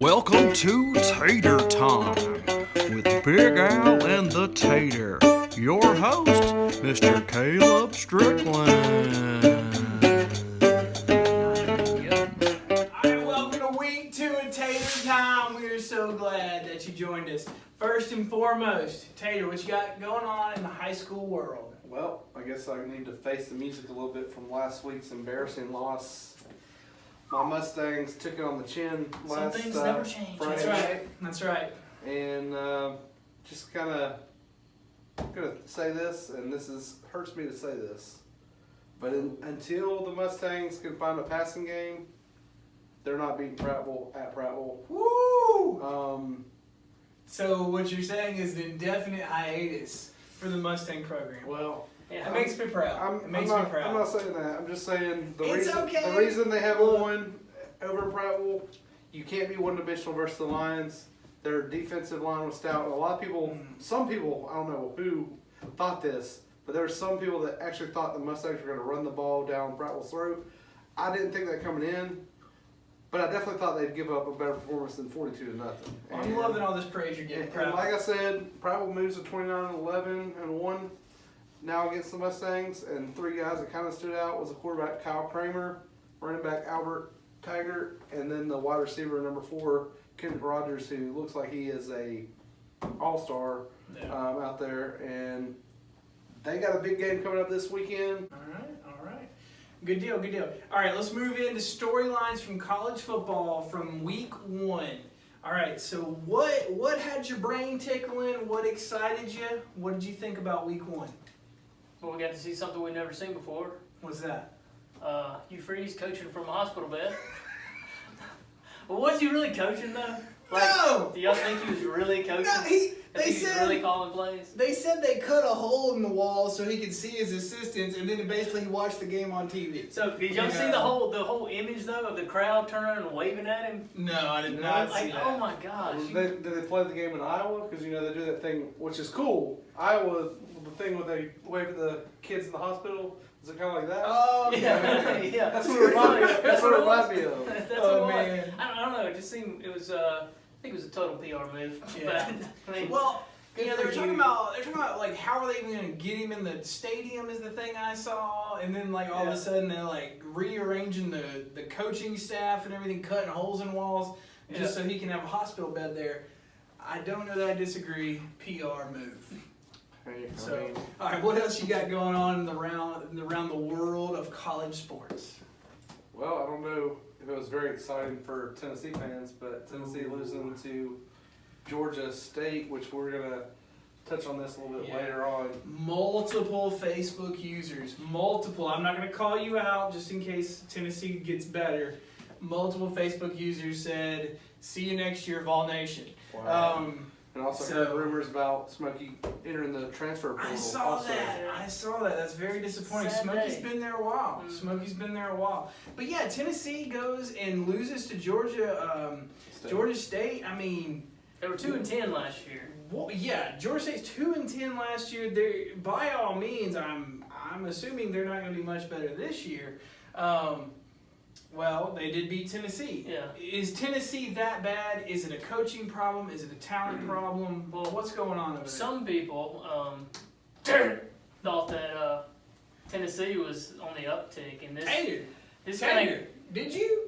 Welcome to Tater Time with Big Al and the Tater. Your host, Mr. Caleb Strickland. Alright, welcome to week 2 of Tater Time. We are so glad that you joined us. First and foremost, Tater, what you got going on in the high school world? Well, I guess I need to face the music a little bit from last week's embarrassing loss. My Mustangs took it on the chin last Some things never change. Friday That's right. night. That's right. And just kind of gonna say this, and hurts me to say this, but until the Mustangs can find a passing game, they're not beating Prattville at Prattville. Woo! So what you're saying is an indefinite hiatus for the Mustang program. Well, It makes me proud. I'm not saying that. I'm just saying the reason they haven't won over in Prattville, you can't be one-dimensional versus the Lions. Their defensive line was stout. And a lot of people, some people, I don't know who thought this, but there were some people that actually thought the Mustangs were going to run the ball down Prattville's throat. I didn't think that coming in, but I definitely thought they'd give up a better performance than 42-0. I'm loving all this praise you're getting. And like I said, Prattville moves to 29-11-1. Now against the Mustangs, and three guys that kind of stood out was the quarterback Kyle Kramer, running back Albert Taggart, and then the wide receiver number 4 Kendrick Rogers, who looks like he is a all-star out there. And they got a big game coming up this weekend. All right. Good deal. All right, let's move into storylines from college football from week 1. All right, so what had your brain tickling? What excited you? What did you think about week 1? Well, we got to see something we've never seen before. What's that? Hugh Freeze coaching from a hospital bed. Well, was he really coaching though? No! Do y'all think he was really coaching? No, I think he was really calling plays? They said they cut a hole in the wall so he could see his assistants, and then basically he watched the game on TV. So did y'all see the whole image though of the crowd turning and waving at him? No, I did not see that. Oh my gosh! Did they play the game in Iowa? Because they do that thing, which is cool. Iowa, the thing where they wave at the kids in the hospital. Is it kind of like that? Oh, yeah. That's what it reminds me of. That's Oh, what it man. was. I don't know. It just seemed it was. I think it was a total PR move. Yeah. But, I mean, Well, good they're for talking you. about like how are they even gonna get him in the stadium is the thing I saw, and then like all of a sudden they're like rearranging the coaching staff and everything, cutting holes in walls just so he can have a hospital bed there. I don't know that I disagree. PR move. So, all right, what else you got going on around the world of college sports? Well, I don't know if it was very exciting for Tennessee fans, but Tennessee losing to Georgia State, which we're going to touch on this a little bit later on. Multiple Facebook users, I'm not going to call you out just in case Tennessee gets better. Multiple Facebook users said, "See you next year, Vol Nation." Wow. And also heard rumors about Smokey entering the transfer portal. I saw that. That's very disappointing. Sad Smokey's day. been there a while. But yeah, Tennessee goes and loses to Georgia State. I mean, they were 2-10 last year. well, yeah, Georgia State's 2-10 last year. They, by all means, I'm assuming they're not going to be much better this year. Well, they did beat Tennessee. Yeah. Is Tennessee that bad? Is it a coaching problem? Is it a talent problem? Well, what's going on over there? Some people thought that Tennessee was on the uptick, and Tater, did you?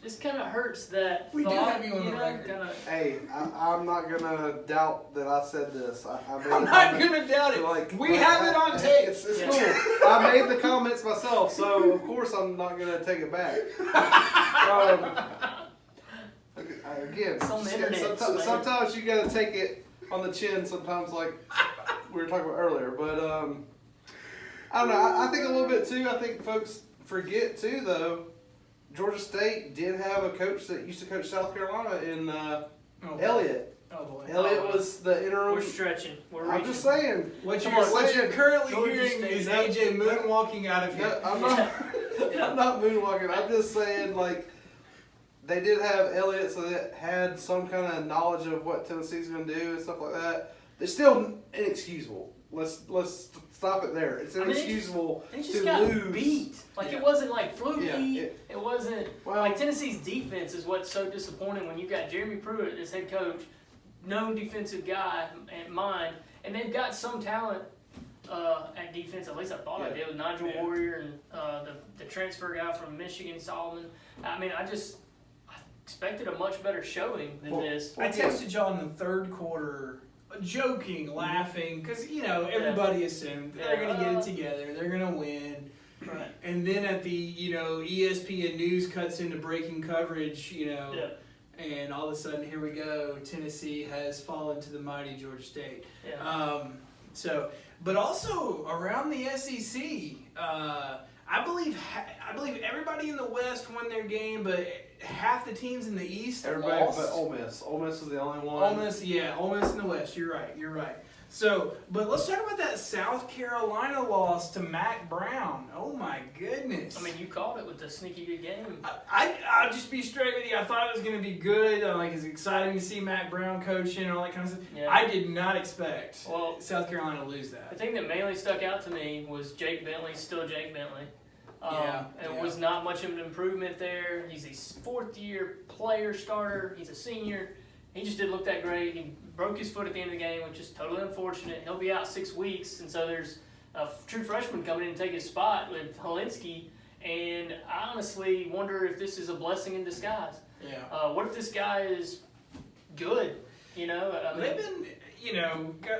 this kind of hurts that We do thought, have you on the record. Hey, I'm not going to doubt that I said this. I'm not going to doubt it. We have it on tape. It's cool. I made the comments myself, so of course I'm not going to take it back. Again, It's on the internet, sometimes you got to take it on the chin, sometimes like we were talking about earlier. But I don't know. I think a little bit too. I think folks forget too, though. Georgia State did have a coach that used to coach South Carolina in Elliott. Oh boy. Elliott was the interim. We're stretching. We're I'm reaching. just saying. What Come on, you're currently Georgia hearing State. is AJ moonwalking out of here. I'm not. I'm not moonwalking. I'm just saying, like, they did have Elliott, so they had some kind of knowledge of what Tennessee's going to do and stuff like that. It's still inexcusable. Let's stop it there. It's inexcusable it just to got lose. beat. Like Yeah. it wasn't like fluky. Yeah, it wasn't like Tennessee's defense is what's so disappointing when you got Jeremy Pruitt as head coach, known defensive guy at mind, and they've got some talent at defense. At least I thought I did with Nigel Warrior and the transfer guy from Michigan, Solomon. I mean, I expected a much better showing than this. I texted y'all in the third quarter, joking, laughing, because everybody assumed they're gonna get it together, they're gonna win. Right. And then at the ESPN News cuts into breaking coverage, and all of a sudden here we go, Tennessee has fallen to the mighty Georgia State. Yeah. But also around the SEC, I believe everybody in the West won their game, but half the teams in the East Everybody lost. but Ole Miss. Ole Miss was the only one. Ole Miss in the West. You're right. So, but let's talk about that South Carolina loss to Mac Brown. Oh my goodness. I mean, you called it with a sneaky good game. I'll just be straight with you. I thought it was going to be good. It's exciting to see Mac Brown coaching and all that kind of stuff. Yeah. I did not expect South Carolina to lose that. The thing that mainly stuck out to me was Jake Bentley, still Jake Bentley. It was not much of an improvement there. He's a fourth-year player starter. He's a senior. He just didn't look that great. He broke his foot at the end of the game, which is totally unfortunate. He'll be out 6 weeks, and so there's a true freshman coming in and take his spot with Helinski. And I honestly wonder if this is a blessing in disguise. Yeah. What if this guy is good? They've been,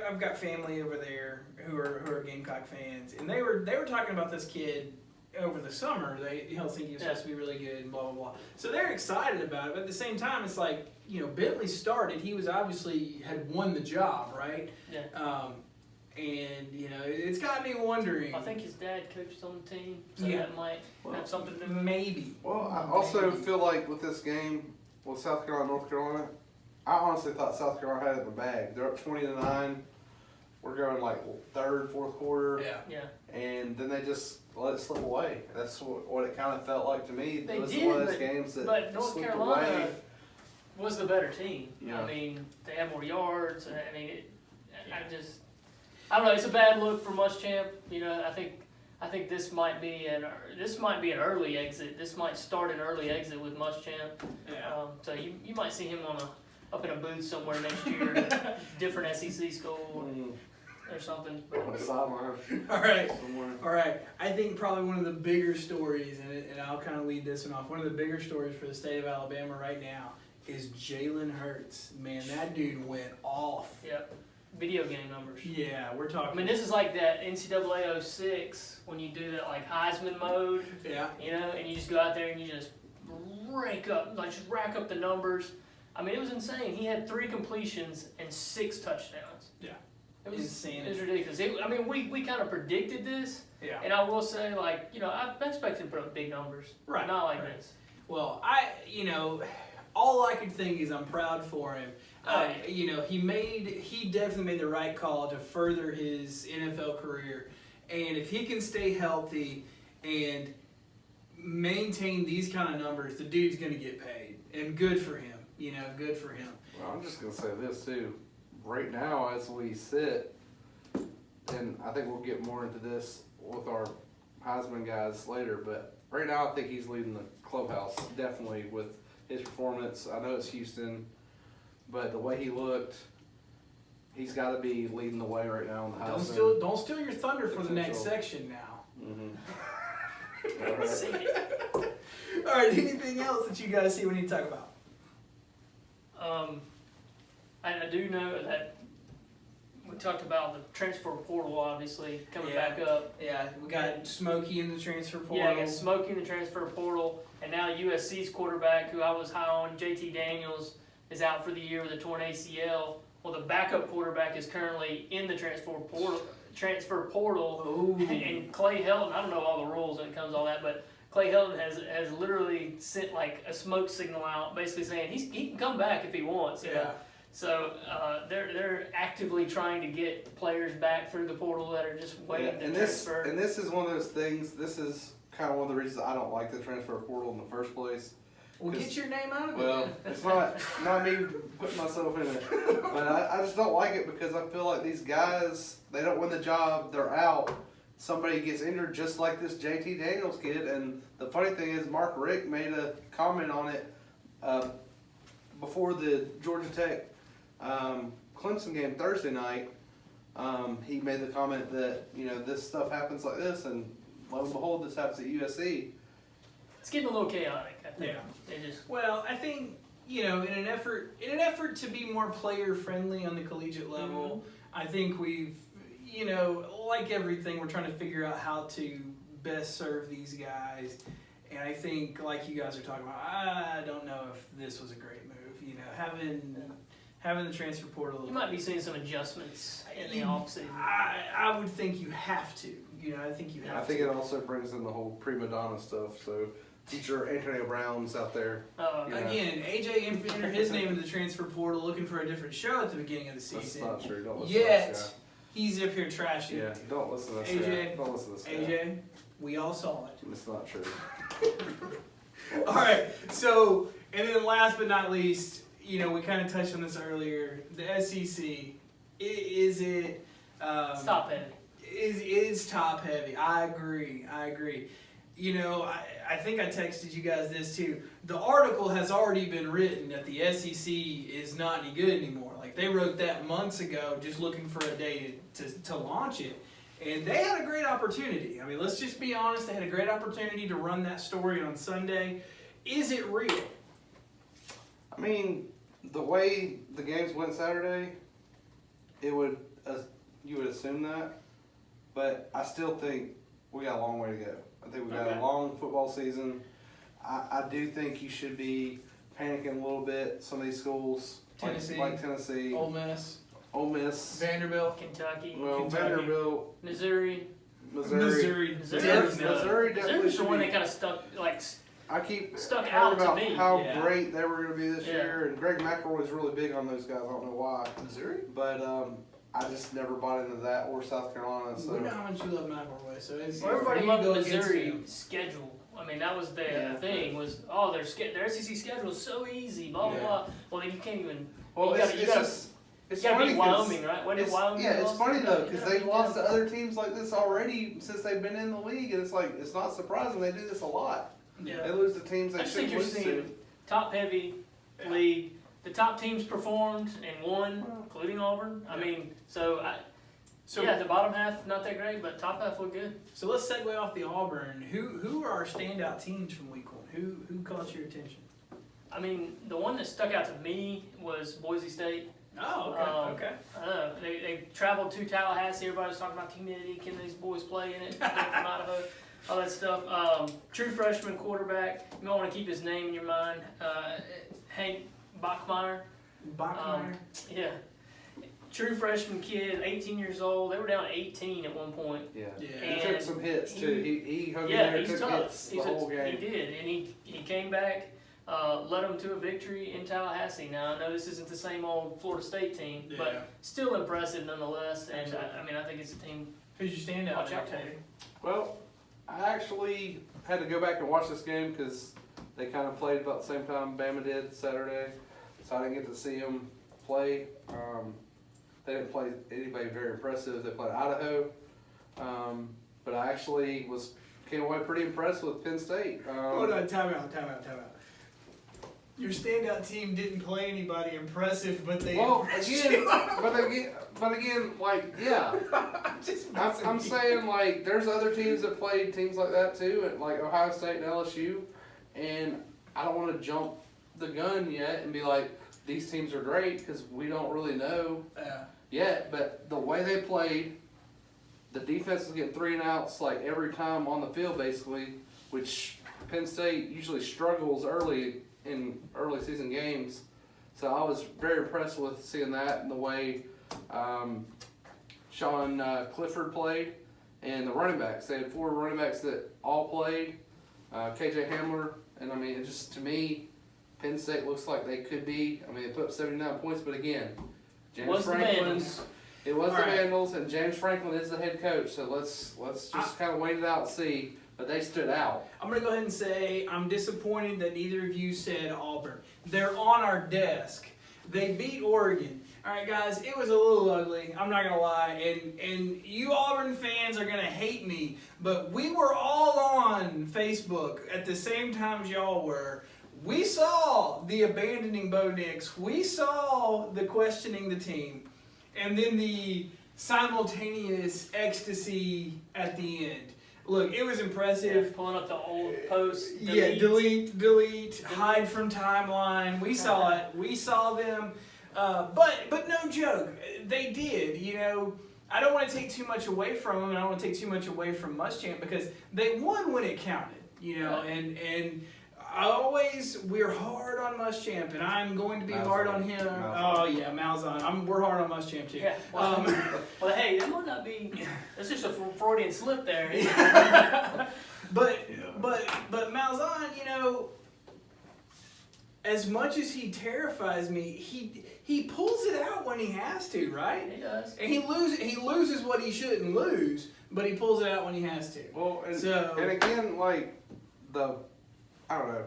I've got family over there who are Gamecock fans, and they were talking about this kid over the summer. Helsinki was supposed to be really good and blah blah blah. So they're excited about it, but at the same time, it's like Bentley started. He was obviously had won the job, right? Yeah. And it's got me wondering. I think his dad coached on the team, so that might have something to do with it. Maybe. Well, I also feel like with this game with South Carolina, North Carolina, I honestly thought South Carolina had it in the bag. They're up 20-9. We're going like third, fourth quarter. Yeah. And then they just let it slip away. That's what it kind of felt like to me. They it was did, one of those games that but North slipped Carolina away. was the better team. Yeah. I mean, they had more yards. I don't know. It's a bad look for Muschamp. I think this might be an early exit. This might start an early exit with Muschamp. Yeah. So you might see him up in a booth somewhere next year, at a different SEC school or something. On the sideline. All right. Somewhere. All right. I think probably one of the bigger stories, and I'll kind of lead this one off. One of the bigger stories for the state of Alabama right now is Jalen Hurts. Man, that dude went off. Yep. Video game numbers. Yeah, we're talking. I mean, this is like that NCAA 06 when you do that like Heisman mode. Yeah. And you just go out there and you just rack up the numbers. I mean, it was insane. He had 3 completions and 6 touchdowns. Yeah. It was insane. It was ridiculous. We kind of predicted this. Yeah. And I will say, I expected him to put up big numbers. Right. Not like right. this. Well, all I could think is I'm proud for him. He definitely made the right call to further his NFL career, and if he can stay healthy and maintain these kind of numbers, the dude's gonna get paid, and good for him. Good for him. Well, I'm just gonna say this too. Right now, as we sit, and I think we'll get more into this with our Heisman guys later, but right now I think he's leading the clubhouse definitely with his performance. I know it's Houston, but the way he looked, he's got to be leading the way right now in the Heisman. Don't steal your thunder for the next section now. Mm-hmm. All right. Anything else that you guys see we need to talk about? I do know that we talked about the transfer portal, obviously coming back up. Yeah, we got Smokey in the transfer portal. Yeah, I got Smokey in the transfer portal, and now USC's quarterback, who I was high on, JT Daniels, is out for the year with a torn ACL. Well, the backup quarterback is currently in the transfer portal, and Clay Helton. I don't know all the rules when it comes to all that, but Clay Helton has literally sent like a smoke signal out, basically saying he can come back if he wants. Yeah. So they're actively trying to get players back through the portal that are just waiting to transfer. And this is one of those things. This is kind of one of the reasons I don't like the transfer portal in the first place. Well, get your name out of it. Well, it's not me putting myself in it, but I just don't like it because I feel like these guys, they don't win the job, they're out. Somebody gets injured just like this JT Daniels kid, and the funny thing is Mark Richt made a comment on it before the Georgia Tech Clemson game Thursday night. He made the comment that, this stuff happens like this, and lo and behold, this happens at USC. It's getting a little chaotic, I think. Yeah. Well, I think, in an effort to be more player friendly on the collegiate level, I think we've, like everything, we're trying to figure out how to best serve these guys. And I think, like you guys are talking about, I don't know if this was a great move. Having the transfer portal. You might be seeing some adjustments in the offseason. I would think you have to. I think you have to. I think it also brings in the whole prima donna stuff. So, teacher Antonio Brown's out there. Again, AJ entered his name into the transfer portal looking for a different show at the beginning of the season. That's not true. Don't listen to this guy. He's up here trashing. Yeah, don't listen to this guy. Don't listen to this guy. AJ, we all saw it. It's not true. All right, so, and then last but not least, we kind of touched on this earlier. The SEC, is it? It's top heavy. Is top heavy. I agree. I think I texted you guys this too. The article has already been written that the SEC is not any good anymore. Like they wrote that months ago, just looking for a day to launch it. And they had a great opportunity. I mean, let's just be honest. They had a great opportunity to run that story on Sunday. Is it real? I mean, the way the games went Saturday, you would assume that. But I still think we got a long way to go. I think we got a long football season. I do think you should be panicking a little bit. Some of these schools, Tennessee, like Tennessee, Ole Miss, Vanderbilt, Kentucky, Vanderbilt, Missouri. Missouri Missouri's the one that kind of stuck out about to me. how great they were going to be this year, and Greg McElroy was really big on those guys. I don't know why. Missouri? But I just never bought into that or South Carolina. So. We know how much you love McElroy. So everybody loved the Missouri schedule. I mean, that was their thing. Was their SEC schedule is so easy. Blah blah blah. Well, then you can't even. Well, it's got to be Wyoming, right? What did Wyoming? Yeah, it's funny though because they've lost to other teams like this already since they've been in the league, and it's not surprising they do this a lot. Yeah. They lose to teams they shouldn't lose to. I think you're seeing top-heavy league. The top teams performed and won, including Auburn. I mean, the bottom half not that great, but top half looked good. So let's segue off the Auburn. Who are our standout teams from Week 1? Who caught your attention? I mean, the one that stuck out to me was Boise State. Oh, okay. They traveled to Tallahassee. Everybody was talking about the humidity. Can these boys play in it? From Idaho, all that stuff. True freshman quarterback. You might want to keep his name in your mind. Hank Bachmeier. Yeah. True freshman kid, 18 years old. They were down 18 at one point. Yeah. He took some hits too. He hung in there, took hits the whole game. He did, and he came back. Led them to a victory in Tallahassee. Now, I know this isn't the same old Florida State team, but still impressive nonetheless. And I think it's a team. Who's your standout? Watch out, Tater. Well, I actually had to go back and watch this game because they kind of played about the same time Bama did Saturday, so I didn't get to see them play. They didn't play anybody very impressive. They played Idaho, but I actually came away pretty impressed with Penn State. Hold on, time out. Your standout team didn't play anybody impressive, but they impressed you. but again, I'm saying like there's other teams that played teams like that too, like Ohio State and LSU, and I don't want to jump the gun yet and be like these teams are great because we don't really know yet. But the way they played, the defense is getting 3 and outs like every time on the field basically, which Penn State usually struggles early in early season games. So I was very impressed with seeing that and the way Sean Clifford played and the running backs. They had 4 running backs that all played. KJ Hamler, and I mean, it just to me, Penn State looks like they could be. I mean, they put up 79 points, but again, James Franklin. It was the Vandals, and James Franklin is the head coach. So let's just kind of wait it out and see. but they stood out. I'm going to go ahead and say I'm disappointed that neither of you said Auburn. They're on our desk. They beat Oregon. All right, guys, it was a little ugly. I'm not going to lie. And you Auburn fans are going to hate me, but we were all on Facebook at the same time as y'all were. We saw the abandoning Bo Nix. We saw the questioning the team. And then the simultaneous ecstasy at the end. Look, it was impressive. Yeah, pulling up the old posts. Yeah, delete, hide from timeline. We saw it. We saw them. But no joke, they did. You know, I don't want to take too much away from them, and I don't want to take too much away from Muschamp because they won when it counted. You know, and we're hard on Muschamp, and I'm going to be hard on him. Oh yeah, Malzahn. We're hard on Muschamp too. Yeah. Well, hey, that might not be. That's just a Freudian slip there. But Malzahn, you know, as much as he terrifies me, he pulls it out when he has to, right? He does. And he loses what he shouldn't lose, but he pulls it out when he has to. Well, and again, like I don't know.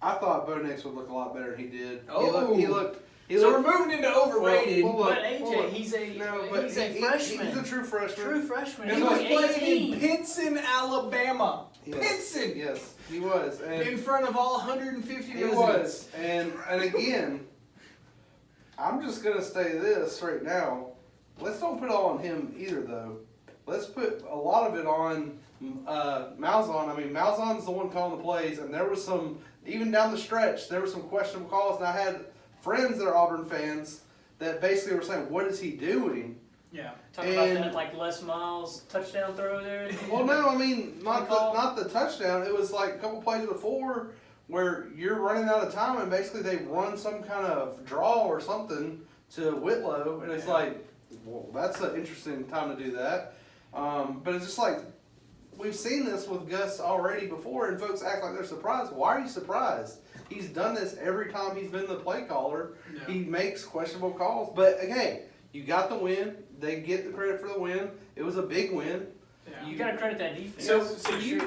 I thought Bo Nix would look a lot better than he did. He looked. So we're moving into overrated. But AJ, he's a freshman. He's a true freshman. True freshman. He was playing in Pinson, Alabama. Yes. Pinson. Yes, he was. And in front of all 150 he residents. was. And again, I'm just gonna say this right now. Let's don't put it all on him either, though. Let's put a lot of it on Malzahn. I mean, Malzahn's the one calling the plays, and there was some, even down the stretch, there were some questionable calls. And I had friends that are Auburn fans that basically were saying, "What is he doing?" Yeah. Talking about that, like Les Miles touchdown throw there. Well, no, I mean not the touchdown. It was like a couple plays before where you're running out of time, and basically they run some kind of draw or something to Whitlow, and it's like, well, that's an interesting time to do that. But it's just like, we've seen this with Gus already before, and folks act like they're surprised. Why are you surprised? He's done this every time he's been the play caller. Yeah. He makes questionable calls. But again, you got the win. They get the credit for the win. It was a big win. Yeah. You got to credit that defense. So you,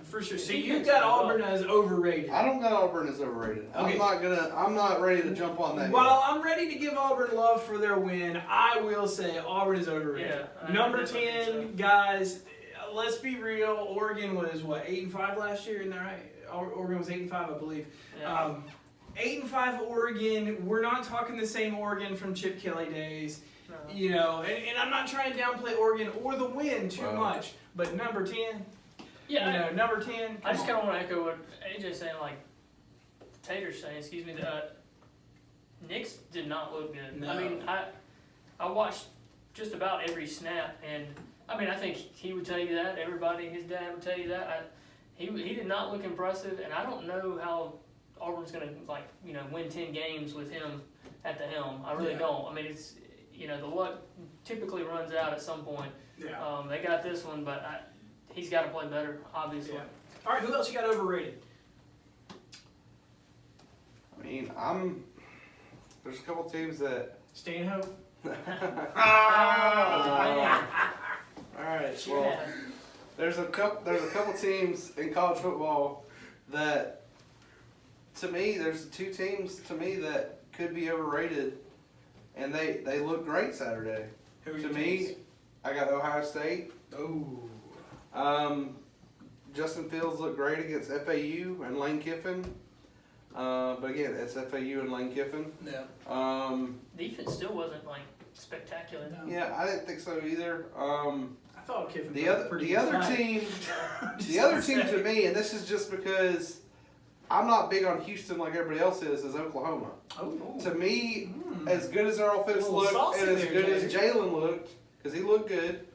for sure. So you got Auburn as overrated. I don't got Auburn as overrated. Okay. I'm not ready to jump on that. While I'm ready to give Auburn love for their win, I will say Auburn is overrated. Yeah, Number 10, guys. Let's be real. Oregon was 8-5 last year, isn't that right? Oregon was 8-5, I believe. Yeah. 8-5 Oregon. We're not talking the same Oregon from Chip Kelly days. No. You know, and I'm not trying to downplay Oregon or the win too much, but number 10. Yeah, you know, number 10. I just kind of want to echo what AJ's saying, like Tater's saying. Excuse me. Nix did not look good. No. I mean, I watched just about every snap, and I mean, I think he would tell you that. Everybody, his dad would tell you that. He did not look impressive, and I don't know how Auburn's going to win 10 games with him at the helm. I really don't. I mean, it's the luck typically runs out at some point. Yeah. They got this one, but he's got to play better, obviously. Yeah. All right, who else you got overrated? I mean, there's a couple teams that Stanhope. All right. Well, there's a couple teams in college football that, to me, there's two teams to me that could be overrated, and they look great Saturday. To me, I got Ohio State. Oh. Justin Fields looked great against FAU and Lane Kiffin. But again, it's FAU and Lane Kiffin. Yeah. Defense still wasn't spectacular. No. Yeah, I didn't think so either. I thought Kiffin. The other team to me, and this is just because I'm not big on Houston like everybody else is Oklahoma. Oh. To me, as good as their offense looked and as good as Jalen looked, because he looked good,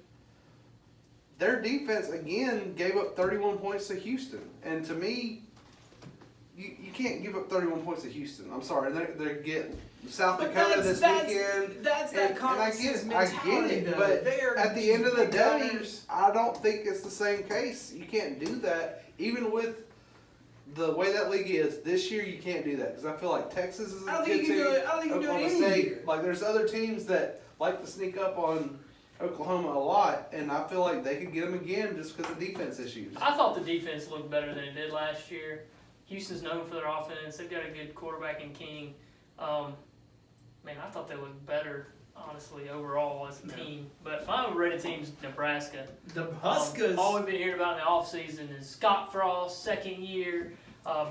their defense again gave up 31 points to Houston, and to me, you can't give up 31 points to Houston. I'm sorry, they get South Dakota this weekend. That's that Conference's mentality. I get it, but at the end of the day, I don't think it's the same case. You can't do that, even with the way that league is this year. You can't do that because I feel like Texas is a good team. I don't think you can do it any year. Like there's other teams that like to sneak up on Oklahoma a lot, and I feel like they could get them again just because of defense issues. I thought the defense looked better than it did last year. Houston's known for their offense. They've got a good quarterback in King. Man, I thought they looked better, honestly, overall as a team. But my overrated team's Nebraska. The Huskers. All we've been hearing about in the offseason is Scott Frost, second year,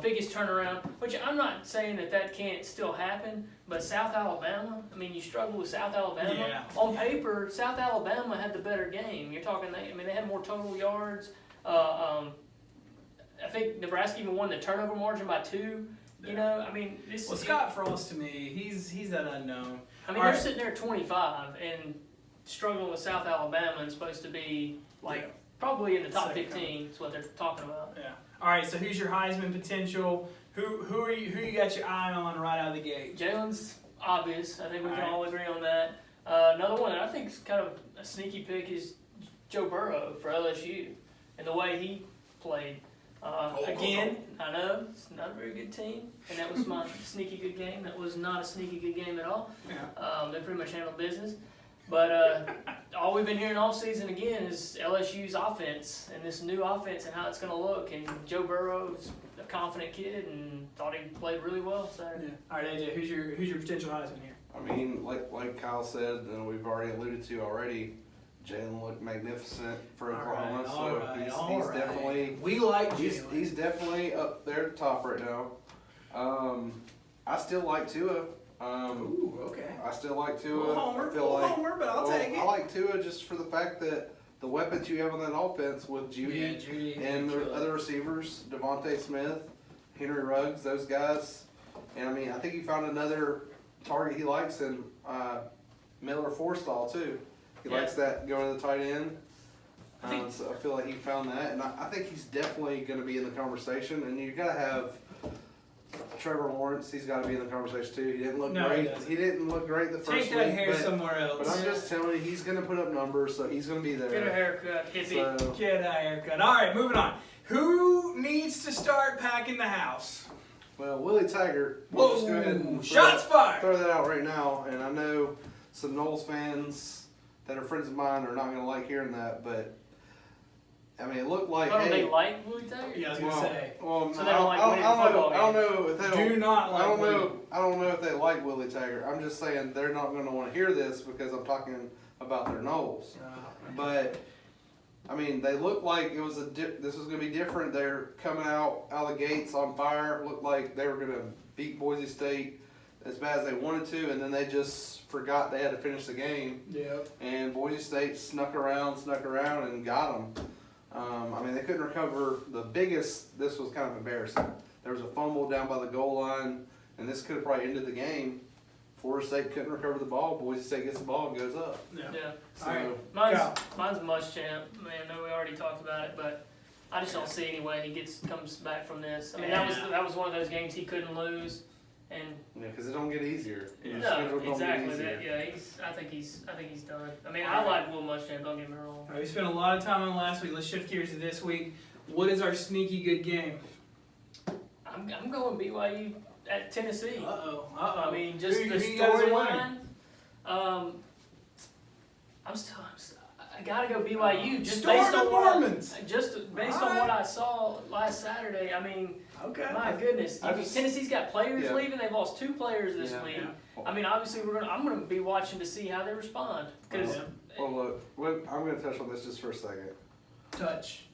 biggest turnaround, which I'm not saying that can't still happen, but South Alabama, I mean, you struggle with South Alabama. Yeah. On paper, South Alabama had the better game. You're talking, they had more total yards. I think Nebraska even won the turnover margin by 2. You know, I mean, Scott Frost to me, he's that unknown. I mean, they're sitting there at 25 and struggling with South Alabama and supposed to be probably in the top 15. Is what they're talking about. Yeah. All right. So who's your Heisman potential? Who you got your eye on right out of the gate? Jalen's obvious. I think we can all agree on that. Another one that I think is kind of a sneaky pick is Joe Burrow for LSU and the way he played. Again, I know it's not a very good team, and that was my sneaky good game. That was not a sneaky good game at all. Yeah. They pretty much handled business. But all we've been hearing all season again is LSU's offense and this new offense and how it's going to look. And Joe Burrow's a confident kid and thought he played really well Saturday. Yeah. All right, AJ, who's your potential Heisman here? I mean, like Kyle said, and we've already alluded to already, Jalen looked magnificent for Oklahoma, he's definitely he's definitely up there at the top right now. I still like Tua. Ooh, okay. I still like Tua. Homer, but I'll take it. I like Tua just for the fact that the weapons you have on that offense with Judy and the other receivers, Devontae Smith, Henry Ruggs, those guys. And I mean, I think he found another target he likes in Miller Forstall too. He likes that going to the tight end. So I feel like he found that, and I think he's definitely going to be in the conversation. And you got to have Trevor Lawrence. He's got to be in the conversation too. He didn't look great. He didn't look great the first week. Take that hair somewhere else. But I'm just telling you, he's going to put up numbers, so he's going to be there. Get a haircut, hippie. So, get a haircut. All right, moving on. Who needs to start packing the house? well, Willie Taggart. Whoa! Just go ahead and Shots fired. Throw that out right now, and I know some Knowles fans that are friends of mine are not going to like hearing that, but I mean, it looked like. Oh, they like Willie Taggart? Yeah, I was gonna say. Well, so they don't like winning football games. I don't know if they do not like. I don't know if they like Willie Taggart. I'm just saying they're not going to want to hear this because I'm talking about their Knowles. But I mean, they looked like it was this was going to be different. They're coming out of the gates on fire. Looked like they were going to beat Boise State as bad as they wanted to, and then they just forgot they had to finish the game. Yep. And Boise State snuck around, and got them. I mean, they couldn't recover the biggest. This was kind of embarrassing. There was a fumble down by the goal line, and this could have probably ended the game. Florida State couldn't recover the ball. Boise State gets the ball and goes up. Yeah. So, All right. Mine's Muschamp. Man, I know we already talked about it, but I just don't see any way he comes back from this. I mean, that was one of those games he couldn't lose, and because it don't get easier. no, exactly. I think he's done. I mean, I like Will Muschamp. Don't get me wrong. All right, we spent a lot of time on last week. Let's shift gears to this week. What is our sneaky good game? I'm going BYU at Tennessee. Uh-oh. I mean, just Who the you guys are storyline. I gotta go BYU just based on what I saw last Saturday. I mean, my goodness, Tennessee's got players leaving. They've lost 2 players this week. Yeah. I mean, obviously I'm gonna be watching to see how they respond. Well, look, I'm gonna touch on this just for a second. Touch.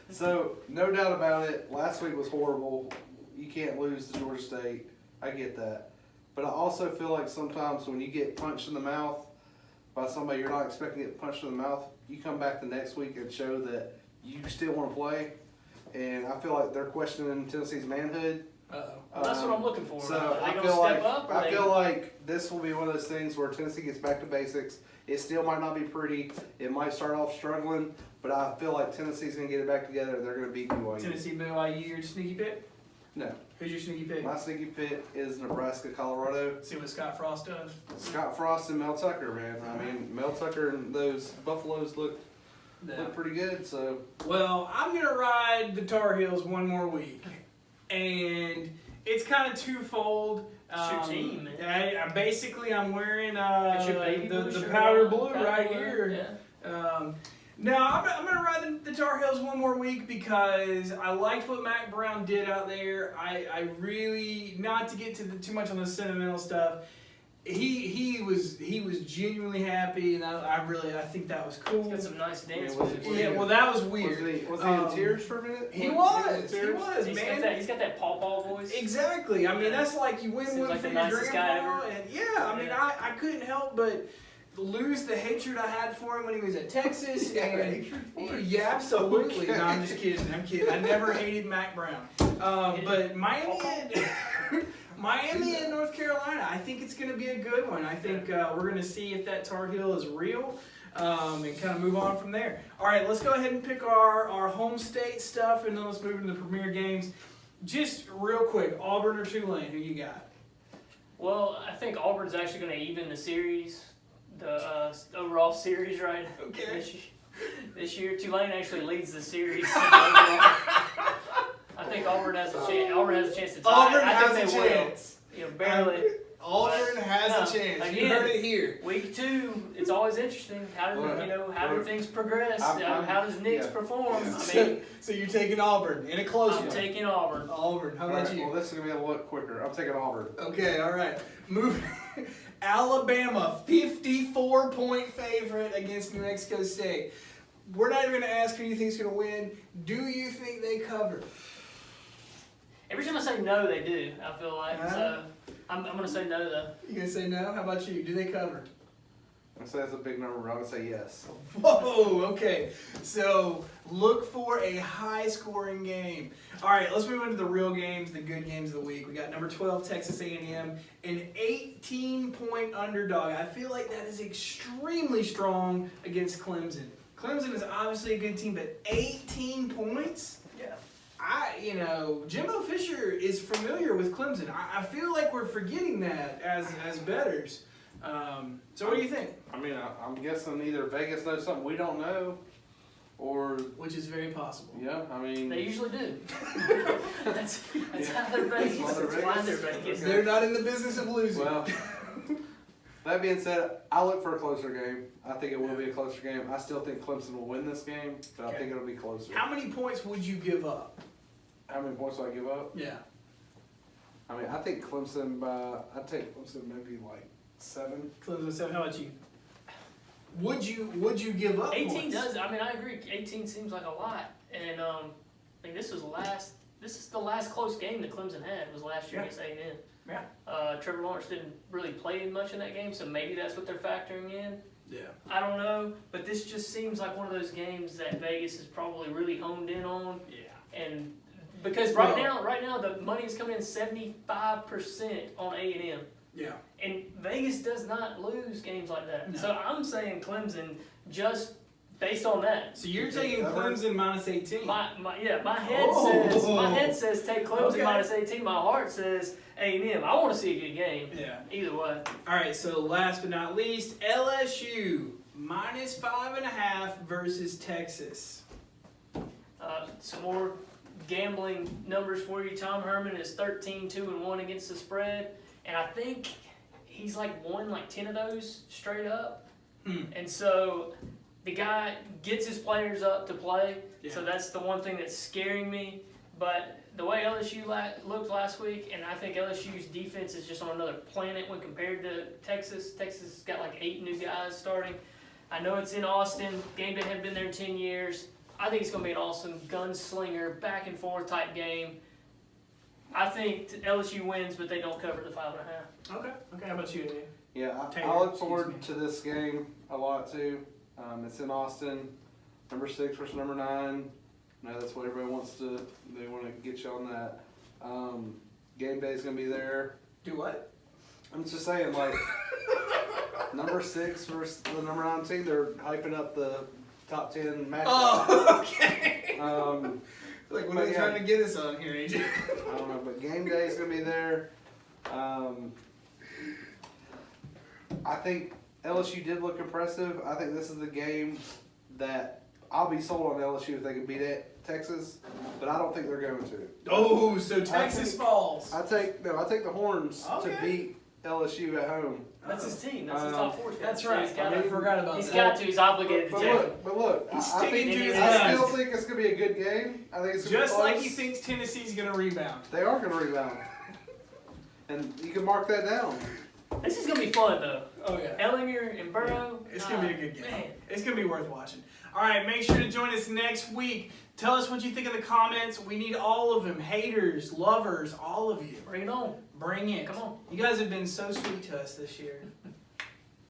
So, no doubt about it, last week was horrible. You can't lose to Georgia State. I get that. But I also feel like sometimes when you get punched in the mouth by somebody you're not expecting to get punched in the mouth, you come back the next week and show that you still want to play. And I feel like they're questioning Tennessee's manhood. Well, that's what I'm looking for. So I feel like this will be one of those things where Tennessee gets back to basics. It still might not be pretty. It might start off struggling, but I feel like Tennessee's going to get it back together and they're going to beat BYU. Tennessee, BYU, your sneaky pick? No. Who's your sneaky pick? My sneaky pick is Nebraska, Colorado. See what Scott Frost does. Scott Frost and Mel Tucker, man. I mean, Mel Tucker and those Buffaloes look pretty good. So. Well, I'm gonna ride the Tar Heels one more week, and it's kind of twofold. It's your team, man. I'm wearing the shirt powder on, blue powder right blue, here. Yeah. No, I'm going to ride the Tar Heels one more week because I liked what Mac Brown did out there. I really, not to get to too much on the sentimental stuff, he was genuinely happy, and I think that was cool. He's got some nice dance Was moves. Yeah, well, that was weird. Was he in tears for a minute? He was, man. He's got that paw voice. Exactly. I mean, that's like you win Seems one like for the your nicest grandpa, guy ever. and I mean, I couldn't help but lose the hatred I had for him when he was at Texas. Yeah, absolutely. Okay. No, I'm just kidding. I'm kidding. I never hated Mac Brown. But Miami and North Carolina, I think it's going to be a good one. I think we're going to see if that Tar Heel is real. And kind of move on from there. All right, let's go ahead and pick our home state stuff, and then let's move into the premier games. Just real quick, Auburn or Tulane, who you got? Well, I think Auburn's actually going to even the series, the overall series, right? Okay. This year, Tulane actually leads the series. I think Auburn has a chance. Auburn has a chance to tie. Auburn I has think a they chance. will. Barely. Auburn has a chance. Again, You heard it here. Week 2, it's always interesting. How do things progress? How does Nick's perform? Yeah. I mean, So you're taking Auburn in a close I'm one. taking Auburn. Auburn. How about you? Well, this is going to be a lot quicker. I'm taking Auburn. Okay, all right. Moving. Alabama, 54-point favorite against New Mexico State. We're not even going to ask who you think is going to win. Do you think they cover? Every time I say no, they do. I feel like so. I'm going to say no though. You going to say no? How about you? Do they cover? I'm going to say that's a big number, but I'm going to say yes. Whoa, okay. So look for a high-scoring game. All right, let's move into the real games, the good games of the week. We got number 12, Texas A&M, an 18-point underdog. I feel like that is extremely strong against Clemson. Clemson is obviously a good team, but 18 points? Yeah. Jimbo Fisher is familiar with Clemson. I feel like we're forgetting that as bettors. So what do you think? I mean, I'm guessing either Vegas knows something we don't know, or... Which is very possible. Yeah, I mean... They usually do. That's how they're Vegas. That's why they're Vegas. They're not in the business of losing. Well, that being said, I look for a closer game. I think it will be a closer game. I still think Clemson will win this game, but I think it'll be closer. How many points would you give up? How many points do I give up? Yeah. I mean, I think Clemson I'd take Clemson maybe like 7. Clemson 7. How about you? Would you give up 18 points? does. I mean, I agree. 18 seems like a lot, and I think this is the last close game that Clemson had was last year against A&M. Yeah. Trevor Lawrence didn't really play much in that game, so maybe that's what they're factoring in. Yeah. I don't know, but this just seems like one of those games that Vegas is probably really honed in on. Yeah. And because right now the money is coming in 75% on A&M. Yeah. And Vegas does not lose games like that. No. So I'm saying Clemson just based on that. So you're taking Clemson minus 18. My head says take Clemson Okay. minus 18. My heart says A&M. I want to see a good game. Yeah. Either way. All right. So last but not least, LSU minus 5.5 versus Texas. Some more gambling numbers for you. Tom Herman is 13-2-1 against the spread, and I think he's won 10 of those straight up. And so the guy gets his players up to play. Yeah. So that's the one thing that's scaring me. But the way LSU looked last week, and I think LSU's defense is just on another planet when compared to Texas. Texas has got 8 new guys starting. I know it's in Austin. Game day hadn't been there in 10 years. I think it's going to be an awesome gunslinger, back and forth type game. I think LSU wins, but they don't cover the 5.5. Okay. How about you, Andy? Yeah, Tater, I look forward to this game a lot too. It's in Austin, number 6 versus number 9. No, that's what everybody wants to. They want to get you on that. Game day is gonna be there. Do what? I'm just saying, number 6 versus the number 9 team. They're hyping up the top 10 matchup. Oh, okay. What are they trying to get us on here, AJ? I don't know, but game day is gonna be there. I think LSU did look impressive. I think this is the game that I'll be sold on LSU if they can beat Texas, but I don't think they're going to. Oh, so Texas falls. I take the Horns to beat LSU at home. That's his team. That's his top 4. That's right. I forgot about that. He's got to. He's obligated to take it. But look, He's I still think it's going to be a good game. I think it's gonna just be like close. he thinks Tennessee's going to rebound. They are going to rebound. And you can mark that down. This is going to be fun, though. Oh, yeah. Ellinger and Burrow. It's going to be a good game. Man. It's going to be worth watching. All right, make sure to join us next week. Tell us what you think in the comments. We need all of them. Haters, lovers, all of you. Bring it on. Bring it. Come on. You guys have been so sweet to us this year.